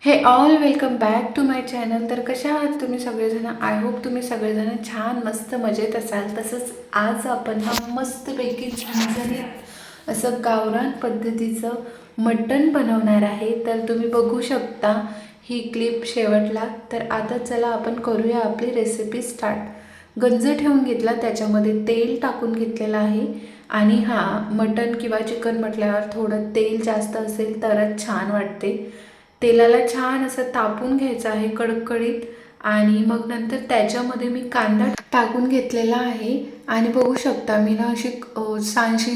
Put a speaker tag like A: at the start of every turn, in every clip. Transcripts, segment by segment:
A: हे all welcome back to my channel. तर कशा आहात तुम्ही सगळेजण? आय होप तुम्ही सगळेजण छान मस्त मजेत असाल. तसंच आज आपण मस्तपैकी झणझणीत असं गावरान पद्धतीचं मटण बनवणार आहे. तर तुम्ही बघू शकता ही क्लिप शेवटला. तर आता चला आपण करूया आपली रेसिपी स्टार्ट. गंज ठेवून घेतला, त्याच्यामध्ये तेल टाकून घेतलेलं आहे. आणि मटण किंवा चिकन म्हटल्यावर थोडं तेल जास्त असेल तरच छान वाटते. तेलाला छान असं तापून घ्यायचं आहे कडकडीत. आणि मग नंतर त्याच्यामध्ये मी कांदा टाकून घेतलेला आहे. आणि बघू शकता मी ना अशी सांशी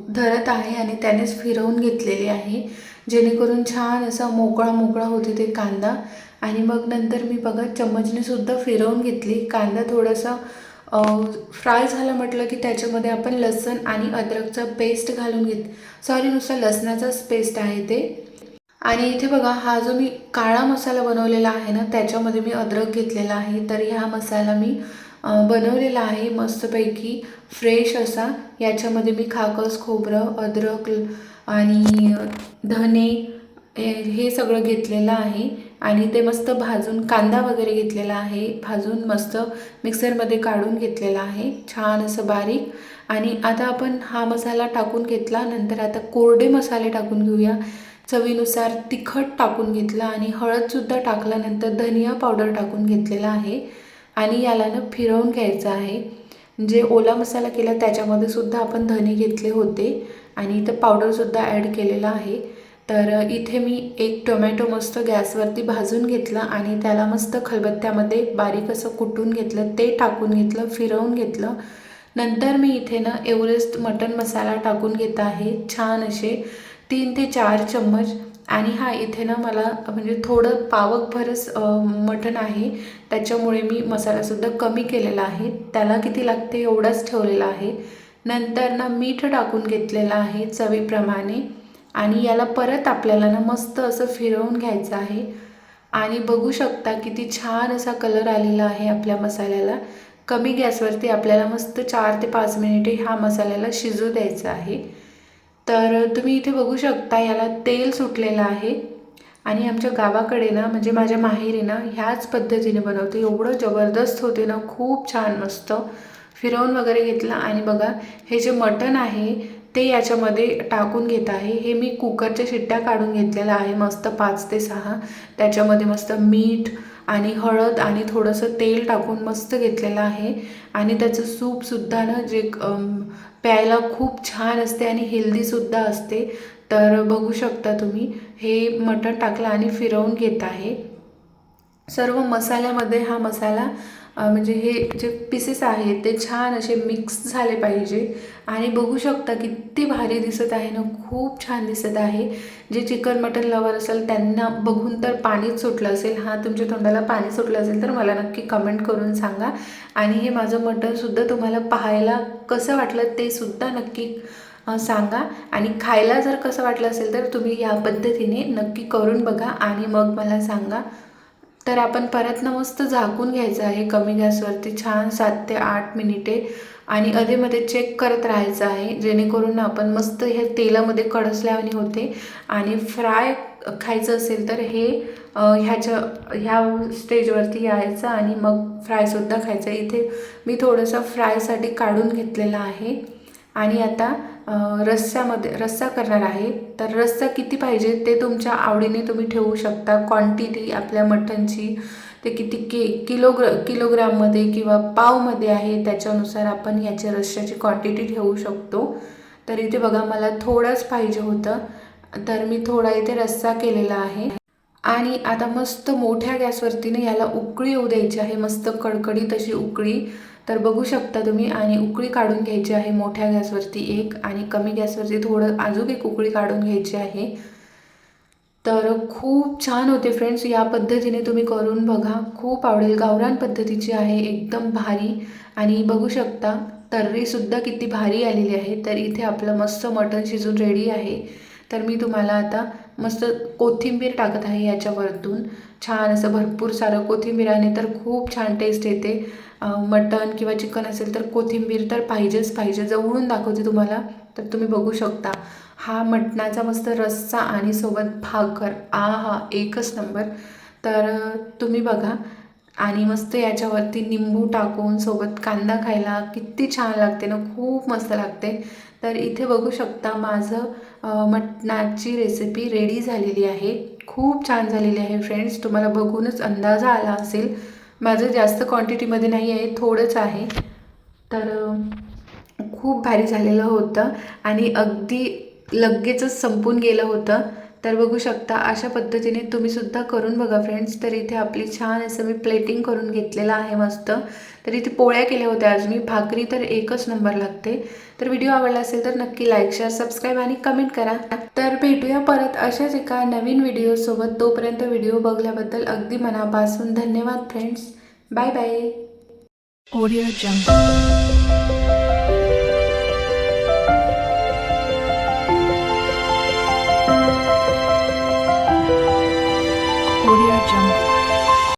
A: धरत आहे आणि त्यानेच फिरवून घेतलेली आहे, जेणेकरून छान असा मोकळा मोकळा होते ते कांदा. आणि मग नंतर मी बघा चम्मचने सुद्धा फिरवून घेतली. कांदा थोडासा फ्राय झालं म्हटलं की त्याच्यामध्ये आपण लसूण आणि अद्रकचा पेस्ट घालून सॉरी, नुसतं लसणाचाच पेस्ट आहे ते. आणि इथे बघा हा जो मी काळा मसाला बनवलेला आहे ना, त्याच्यामध्ये मी अद्रक घेतलेला आहे. तर ह्या मसाला मी बनवलेला आहे मस्तपैकी फ्रेश असा. याच्यामध्ये मी खाकस, खोबरं, अद्रक आणि धने हे सगळं घेतलेलं आहे. आणि ते मस्त भाजून, कांदा वगैरे घेतलेला आहे भाजून मस्त मिक्सरमध्ये काढून घेतलेला आहे छान असं बारीक. आणि आता आपण हा मसाला टाकून घेतला. नंतर आता कोरडे मसाले टाकून घेऊया. चवीनुसार तिखट टाकून घेतलं आणि हळदसुद्धा टाकल्यानंतर धनिया पावडर टाकून घेतलेला आहे. आणि याला ना फिरवून घ्यायचं आहे. जे ओला मसाला केला त्याच्यामध्ये सुद्धा आपण धने घेतले होते आणि इथं पावडरसुद्धा ॲड केलेला आहे. तर इथे मी एक टोमॅटो मस्त गॅसवरती भाजून घेतलं आणि त्याला मस्त खलबत्त्यामध्ये बारीक असं कुटून घेतलं, ते टाकून घेतलं, फिरवून घेतलं. नंतर मी इथे ना एव्हरेस्ट मटन मसाला टाकून घेत आहे छान असे 3 ते 4 चम्मच. आणि इथे ना मला म्हणजे थोडं पावकभरच मटण आहे, त्याच्यामुळे मी मसालासुद्धा कमी केलेला आहे. त्याला किती लागते एवढाच ठेवलेला आहे. नंतर ना मीठ टाकून घेतलेलं आहे चवीप्रमाणे. आणि याला परत आपल्याला ना मस्त असं फिरवून घ्यायचं आहे. आणि बघू शकता किती छान असा कलर आलेला आहे आपल्या मसाल्याला. कमी गॅसवरती आपल्याला मस्त 4 ते 5 मिनिटे ह्या मसाल्याला शिजू द्यायचं आहे. तर तुम्ही इथे बघू शकता याला तेल सुटलेलं आहे. आणि आमच्या गावाकडे ना, म्हणजे माझ्या माहेरी ना ह्याच पद्धतीने बनवते. एवढं जबरदस्त होते ना, खूप छान मस्त फिरवून वगैरे घेतलं. आणि बघा हे जे मटण आहे ते याच्यामध्ये टाकून घेत आहे. हे मी कुकरच्या शिट्ट्या काढून घेतलेलं आहे मस्त 5 ते 6. त्याच्यामध्ये मस्त मीठ आणि हळद आणि थोडंसं तेल टाकून मस्त घेतलेलं आहे. आणि त्याचं सूपसुद्धा ना जे प्यायला खूप छान असते आणि हेल्दीसुद्धा असते. तर बघू शकता तुम्ही हे मटण टाकलं आणि फिरवून घेत आहे. सर्व मसाल्यामध्ये हा मसाला म्हणजे हे जे पीसेस आहेत ते छान असे मिक्स झाले पाहिजे. आणि बघू शकता किती भारी दिसत आहे ना, खूप छान दिसत आहे. जे चिकन मटन लवर असेल त्यांना बघून तर पाणीच सुटलं असेल. तुमच्या तोंडाला पाणी सुटलं असेल तर मला नक्की कमेंट करून सांगा. आणि हे माझं मटणसुद्धा तुम्हाला पाहायला कसं वाटलं ते सुद्धा नक्की सांगा. आणि खायला जर कसं वाटलं असेल तर तुम्ही या पद्धतीने नक्की करून बघा आणि मग मला सांगा. तर आपण परत ना मस्त झाकून घ्यायचं आहे कमी गॅसवरती छान 7 ते 8 मिनिटे. आणि अधेमध्ये चेक करत राहायचं आहे, जेणेकरून आपण मस्त हे तेलामध्ये कडसल्यावानी होते. आणि फ्राय खायचं असेल तर हे ह्या स्टेजवरती यायचं आणि मग फ्रायसुद्धा खायचं. इथे मी थोडंसं फ्रायसाठी काढून घेतलेलं आहे. आणि आता रस्सा करणार आहे. तर रस्सा किती पाहिजे ते तुमच्या आवडीने तुम्ही ठेवू शकता. क्वांटिटी आपल्या मटणची ते किती किलोग्राममध्ये किंवा पावमध्ये आहे त्याच्यानुसार आपण याच्या रस्स्याची क्वांटिटी ठेवू शकतो. तर इथे बघा मला थोडंच पाहिजे होतं, तर मी थोडा इथे रस्सा केलेला आहे. आणि आता मस्त मोठ्या गॅसवरतीने याला उकळी येऊ द्यायची आहे, मस्त कडकडीत अशी उकळी. तर बघू शकता तुम्ही. आणि उकळी काढून घ्यायची आहे मोठ्या गॅसवरती एक, आणि कमी गॅसवरती थोडं अजून एक उकळी काढून घ्यायची आहे. तर खूप छान होते फ्रेंड्स. या पद्धतीने तुम्ही करून बघा, खूप आवडेल. गावरान पद्धतीची आहे, एकदम भारी. आणि बघू शकता तर्रीसुद्धा किती भारी आलेली आहे. तर इथे आपलं मस्त मटण शिजून रेडी आहे. तर मी तुम्हाला आता मस्त कोथिंबीर टाकत आहे याच्यावरतून. छान असं भरपूर सारं कोथिंबीराने तर खूप छान टेस्ट येते. मटण किंवा चिकन असेल तर कोथिंबीर तर पाहिजेच पाहिजे. जवळून दाखवते तुम्हाला तर तुम्ही बघू शकता. हा मटणाचा मस्त रस्सा आणि सोबत भाकर, आहा एकच नंबर. तर तुम्ही बघा आणि मस्त याच्यावरती निंबू टाकून सोबत कांदा खायला किती छान लागते ना, खूप मस्त लागते. तर इथे बघू शकता माझं मटणाची रेसिपी रेडी झालेली आहे. खूप छान झालेली आहे फ्रेंड्स, तुम्हाला बघूनच अंदाजा आला असेल. माझं जास्त क्वांटिटीमध्ये नाही आहे, थोडंच आहे. तर खूप भारी झालेलं होतं आणि अगदी लगेचच संपून गेलं होतं. तर बघू शकता अशा पद्धतीने तुम्हीसुद्धा करून बघा फ्रेंड्स. तर इथे आपली छान असं मी प्लेटिंग करून घेतलेलं आहे मस्त. तर इथे पोळ्या केल्या होत्या आज मी. भाकरी तर एकच नंबर लागते. तर व्हिडिओ आवडला असेल तर नक्की लाईक, शेअर, सबस्क्राईब आणि कमेंट करा. तर भेटूया परत अशाच एका नवीन व्हिडिओसोबत. तोपर्यंत व्हिडिओ बघल्याबद्दल अगदी मनापासून धन्यवाद friends. Bye bye.
B: Audio Jungle. Audio Jungle.